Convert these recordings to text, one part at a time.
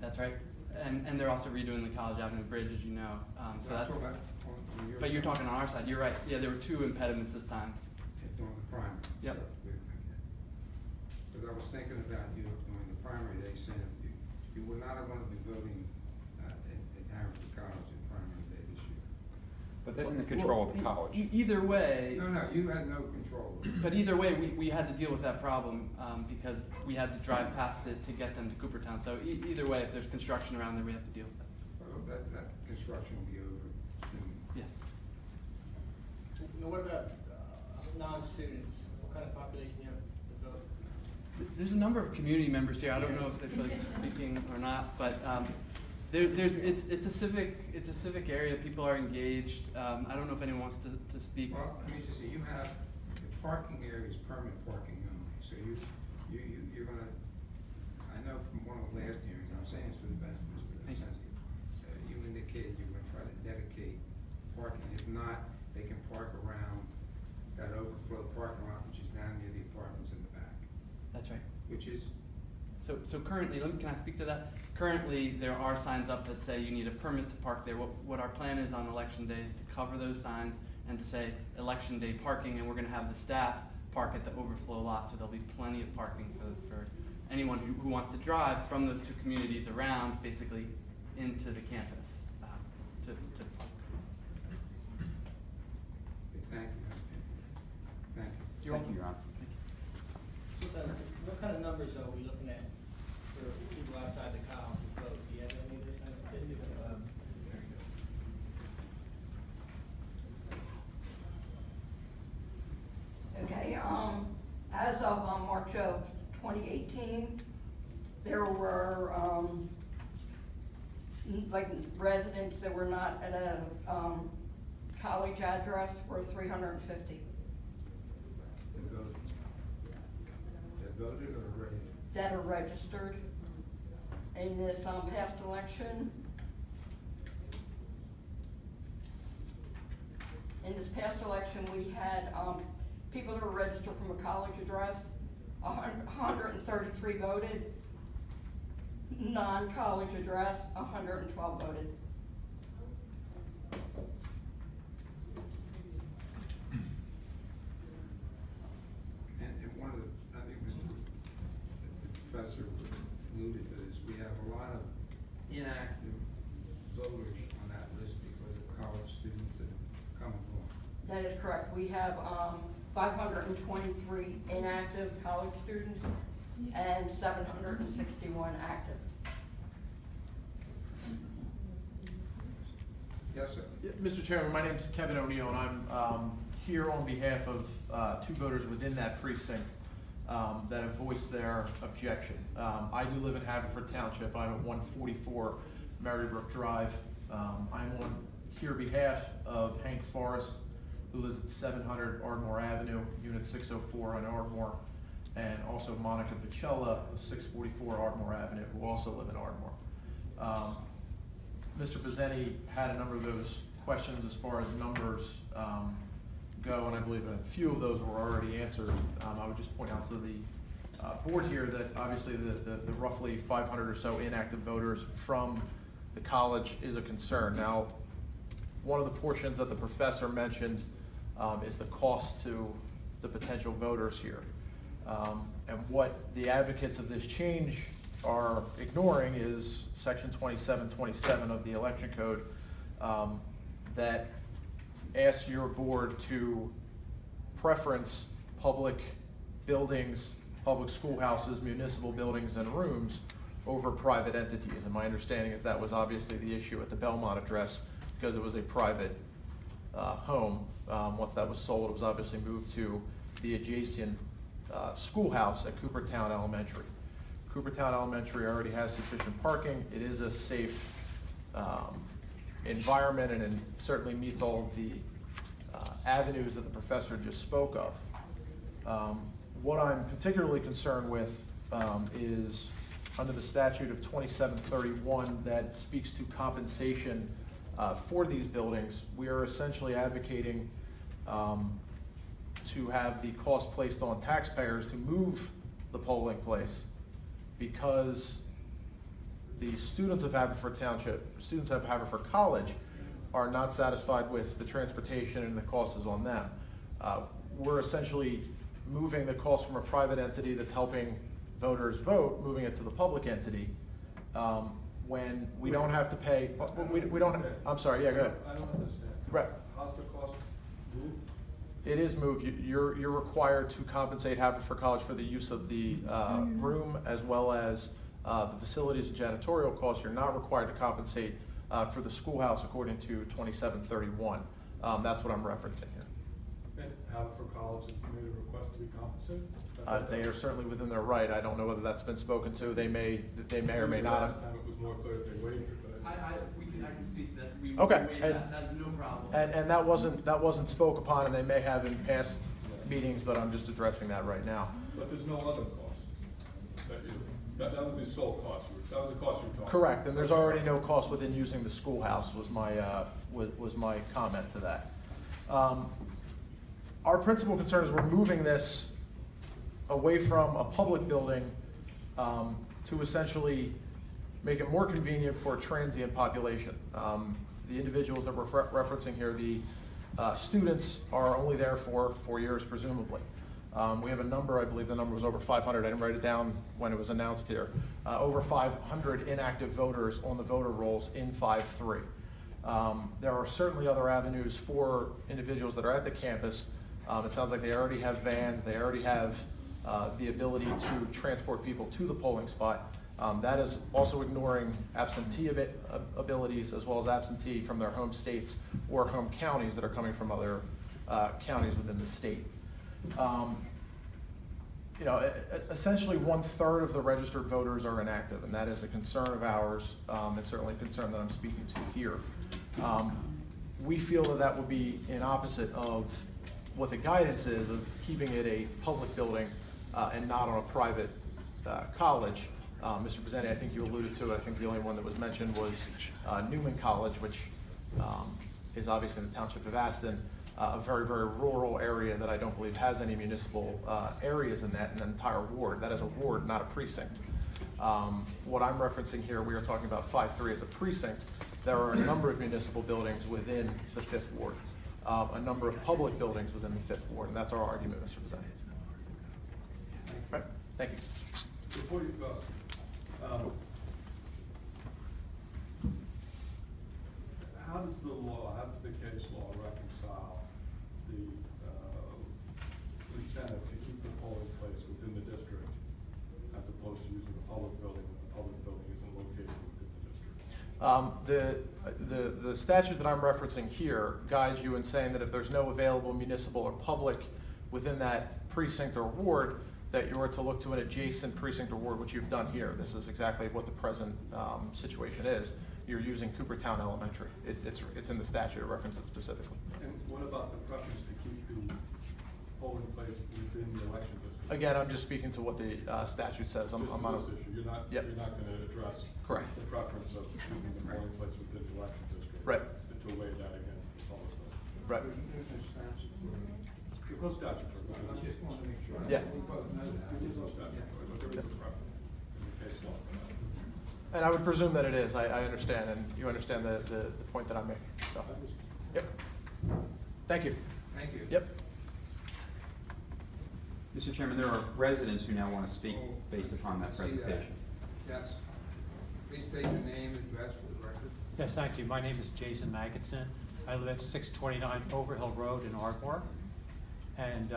That's right. And they're also redoing the College Avenue Bridge, as you know. So I'm that's, talking about on your but you're side. talking on our side. You're right. Yeah, there were 2 impediments this time. Doing the primary. Yep. Because I was thinking about you doing the primary day, saying you would not have wanted to be voting at Haverford College in primary day this year. But that's in the control of the college. Either way, No, you had no control. but either way, we had to deal with that problem because we had to drive past it to get them to Coopertown. So either way, if there's construction around there, we have to deal with it. Well, that construction will be over soon. Yes. Now, what about non-students? What kind of population you have to vote? There's a number of community members here. I don't know if they feel like speaking or not, but it's a civic area. People are engaged. I don't know if anyone wants to speak. Well, let me just say, you have, the parking area is permit parking only, so you're gonna, I know from one of the last hearings, I'm saying this for the benefit of Mr. Thank you. Vincenti, you indicated you're gonna try to dedicate parking. If not, they can park around that overflow parking lot, which is down near the apartments in the back, That's right. which is, So currently, can I speak to that? Currently, there are signs up that say you need a permit to park there. What our plan is on election day is to cover those signs and to say election day parking, and we're gonna have the staff park at the overflow lot, so there'll be plenty of parking for anyone who wants to drive from those 2 communities around, basically into the campus, to park. thank you. Thank you. Thank you, Your Honor. What kind of numbers are we looking at for people outside the college to vote? Do you have any of this kind of statistics? Okay, as of March of 2018, there were, like residents that were not at a, college address were 350 That voted or ready? that are registered. In this, past election, we had, people that were registered from a college address, 133 voted. Non-college address, 112 voted. And one of the, I think the professor alluded to this, we have a lot of inactive voters on that list because of college students that have come along. That is correct. We have, 523 inactive college students and 761 active. Yes, sir. Yeah, Mr. Chairman, my name is Kevin O'Neill, and I'm here on behalf of 2 voters within that precinct that have voiced their objection. I do live in Haverford Township. I'm at 144 Marybrook Drive. I'm on here behalf of Hank Forrest, who lives at 700 Ardmore Avenue, Unit 604 on Ardmore, and also Monica Picella of 644 Ardmore Avenue, who also live in Ardmore. Mr. Vincenti had a number of those questions as far as numbers go, and I believe a few of those were already answered. I would just point out to the board here that obviously the roughly 500 or so inactive voters from the college is a concern. Now, one of the portions that the professor mentioned is the cost to the potential voters here. And what the advocates of this change are ignoring is section 2727 of the election code that asks your board to preference public buildings, public schoolhouses, municipal buildings and rooms over private entities. And my understanding is that was obviously the issue at the Belmont address because it was a private home. Once that was sold, it was obviously moved to the adjacent schoolhouse at Coopertown Elementary. Coopertown Elementary already has sufficient parking. It is a safe environment and certainly meets all of the avenues that the professor just spoke of. What I'm particularly concerned with is under the statute of 2731 that speaks to compensation for these buildings. We are essentially advocating to have the cost placed on taxpayers to move the polling place because the students of Haverford Township, students of Haverford College, are not satisfied with the transportation and the cost is on them. We're essentially moving the cost from a private entity that's helping voters vote, moving it to the public entity, when we don't have to pay, we don't, I'm sorry, yeah, go ahead. I don't understand. Right. How's the cost moved? It is moved. You're required to compensate Haverford College for the use of the room as well as the facilities and janitorial costs. You're not required to compensate for the schoolhouse according to 2731. That's what I'm referencing here. And Haverford College has made a request to be compensated? They are certainly within their right. I don't know whether that's been spoken to. They may or may not have. Last time it was more clear if they waived it, but. I can speak to that. We Okay, waive and- that is no problem. And that wasn't spoke upon, and they may have in past meetings, but I'm just addressing that right now. But there's no other cost? That was the sole cost, that was the cost you were talking about? Correct, and there's already no cost within using the schoolhouse was my comment to that. Our principal concern is we're moving this away from a public building to essentially make it more convenient for a transient population. The individuals that we're referencing here, the students are only there for 4 years presumably. We have a number, I believe the number was over 500, I didn't write it down when it was announced here. Over 500 inactive voters on the voter rolls in 5-3. There are certainly other avenues for individuals that are at the campus. It sounds like they already have vans, they already have the ability to transport people to the polling spot. That is also ignoring absentee abilities as well as absentee from their home states or home counties that are coming from other counties within the state. Essentially 1/3 of the registered voters are inactive, and that is a concern of ours, and certainly a concern that I'm speaking to here. We feel that would be in opposite of what the guidance is of keeping it a public building and not on a private college. Mr. Presenti, I think you alluded to it. I think the only one that was mentioned was Newman College, which is obviously in the township of Aston, a very, very rural area that I don't believe has any municipal areas in that, in an entire ward. That is a ward, not a precinct. What I'm referencing here, we are talking about 5-3 as a precinct. There are a number of municipal buildings within the 5th ward, a number of public buildings within the 5th ward, and that's our argument, Mr. Presenti. Right, thank you. Before you go, how does the case law reconcile the incentive to keep the polling place within the district as opposed to using a public building when the public building isn't located within the district? The statute that I'm referencing here guides you in saying that if there's no available municipal or public within that precinct or ward, that you are to look to an adjacent precinct or ward, which you've done here. This is exactly what the present situation is. You're using Coopertown Elementary. It's in the statute, it references it specifically. And what about the preference to keep the polling place within the election district? Again, I'm just speaking to what the statute says. I'm on a, This issue, Yep. you're not going to address Correct. the preference of keeping the polling place within the election district. Right. To weigh that against the public building. right. There's no statute for it. There's no statute for it. I just want to make sure. Yeah. We both know that. There's no statute for it, but there is a preference in the case law for that. And I would presume that it is. I understand, and you understand the point that I'm making. So, yep. Thank you. Thank you. Yep. Mr. Chairman, there are residents who now want to speak based upon that I see that. presentation. Yes. Please state your name and address for the record. Yes, thank you. My name is Jason Magidson. I live at 629 Overhill Road in Ardmore. And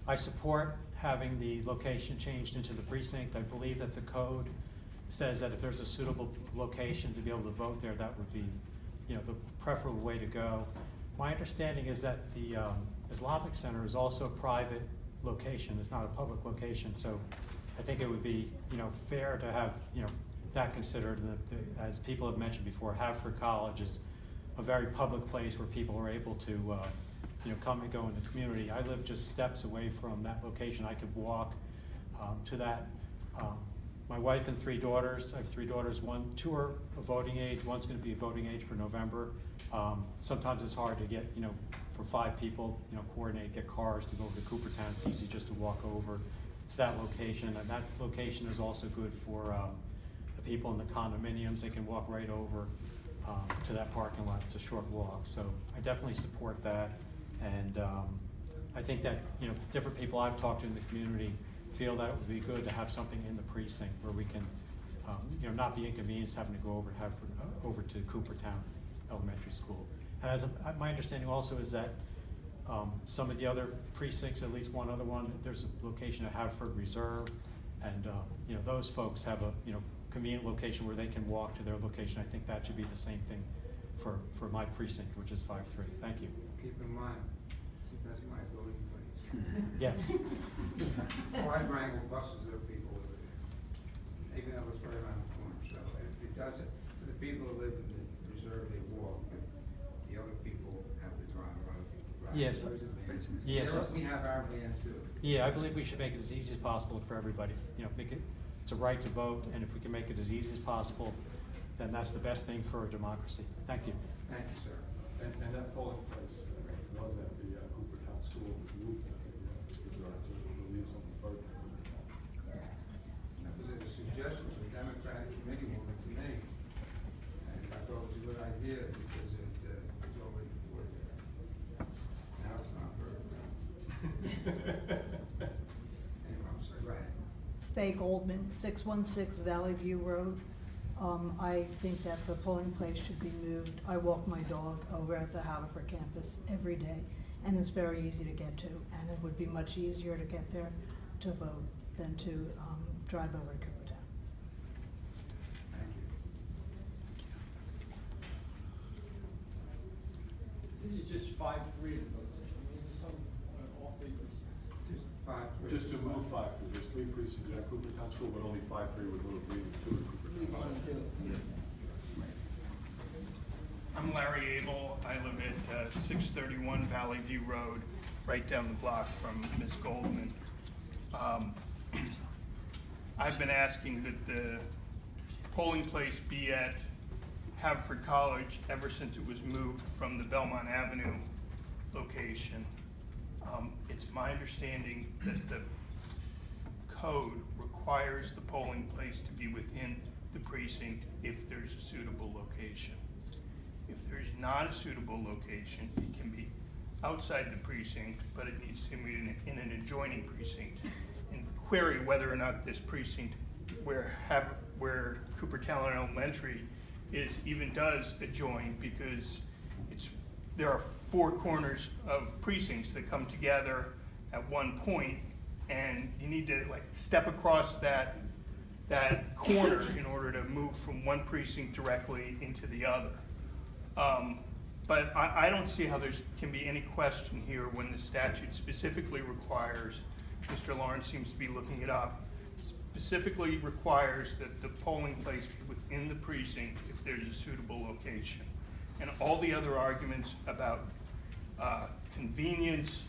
I support having the location changed into the precinct. I believe that the code says that if there's a suitable location to be able to vote there, that would be, the preferable way to go. My understanding is that the Islamic Center is also a private location. It's not a public location. So I think it would be, fair to have, that considered. As people have mentioned before, Haverford College is a very public place where people are able to, come and go in the community. I live just steps away from that location. I could walk to that. My wife and 3 daughters. I have 3 daughters. 2 are of voting age. One's going to be voting age for November. Sometimes it's hard to get, for 5 people, coordinate, get cars to go over to Coopertown. It's easy just to walk over to that location. And that location is also good for the people in the condominiums, they can walk right over to that parking lot. It's a short walk, so I definitely support that. And I think that, you know, different people I've talked to in the community feel that it would be good to have something in the precinct where we can, you know, not be inconvenienced having to go over over to Coopertown Elementary School. And as my understanding also is that some of the other precincts, at least one other one, there's a location at Haverford Reserve, and you know, those folks have a, you know, convenient location where they can walk to their location. I think that should be the same thing for my precinct, which is 5-3. Thank you. Keep in mind, that's my voting place. Yes. Wide wrangle buses, there are people over there, even though it's right around the corner, so it doesn't, for the people who live in the reserve, they walk, but the other people have to drive, a lot of people drive. Yes. There's a van. Yes. We have our van too. Yeah, I believe we should make it as easy as possible for everybody. You know, make it, it's a right to vote, and if we can make it as easy as possible, then that's the best thing for a democracy. Thank you. Thank you, sir. And that polling place was at the Coopertown School, moved to leave something further. That was a suggestion from the Democratic committee woman to me, and I thought it was a good idea because it was already before there. Now it's not very Anyway, I'm sorry, go ahead. Faye Goldman, 616 Valley View Road. I think that the polling place should be moved. I walk my dog over at the Haverford campus every day, and it's very easy to get to, and it would be much easier to get there to vote than to drive over to Coopertown. Thank you. This is just 5-3 of the vote. This is some off papers. Just 5-3. Just to move 5-3, there's 3 precincts at Coopertown School, but only 5-3 with little green and 2 at Leave Coopertown. one and two. I'm Larry Abel. I live at 631 Valley View Road, right down the block from Ms. Goldman. I've been asking that the polling place be at Haverford College ever since it was moved from the Belmont Avenue location. It's my understanding that the code requires the polling place to be within the precinct if there's a suitable location. If there's not a suitable location, it can be outside the precinct, but it needs to be in an adjoining precinct. And query whether or not this precinct where Coopertown Elementary is even does adjoin, because there are 4 corners of precincts that come together at one point, and you need to like step across that corner in order to move from one precinct directly into the other. But I don't see how there can be any question here when the statute specifically requires, Mr. Lawrence seems to be looking it up, specifically requires that the polling place be within the precinct if there's a suitable location. And all the other arguments about convenience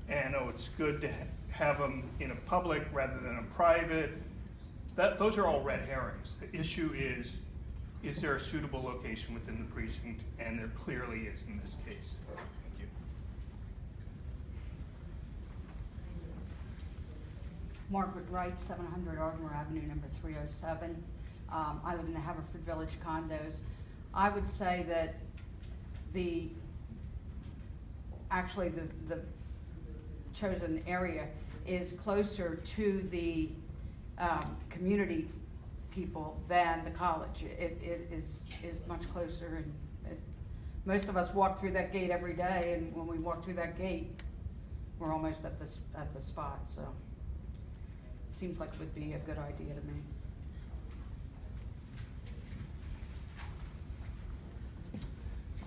and, oh, it's good to have them in a public rather than a private, those are all red herrings. The issue is there a suitable location within the precinct? And there clearly is in this case. Thank you. Margaret Wright, 700 Ardmore Avenue, number 307. I live in the Haverford Village condos. I would say that actually the chosen area is closer to the community people than the college. It is much closer, and most of us walk through that gate every day, and when we walk through that gate, we're almost at the spot, so it seems like it would be a good idea to me.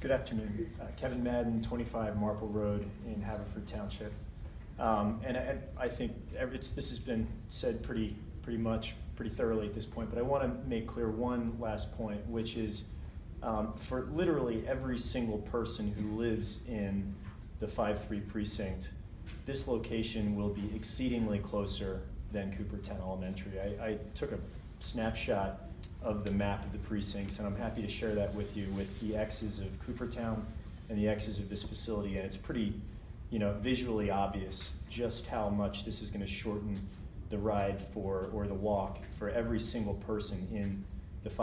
Good afternoon. Kevin Madden, 25 Marple Road in Haverford Township. And I think this has been said pretty thoroughly at this point, but I want to make clear one last point, which is for literally every single person who lives in the 5-3 precinct, this location will be exceedingly closer than Coopertown Elementary. I took a snapshot of the map of the precincts, and I'm happy to share that with you with the X's of Coopertown and the X's of this facility, and it's pretty, visually obvious just how much this is going to shorten the ride or the walk for every single person in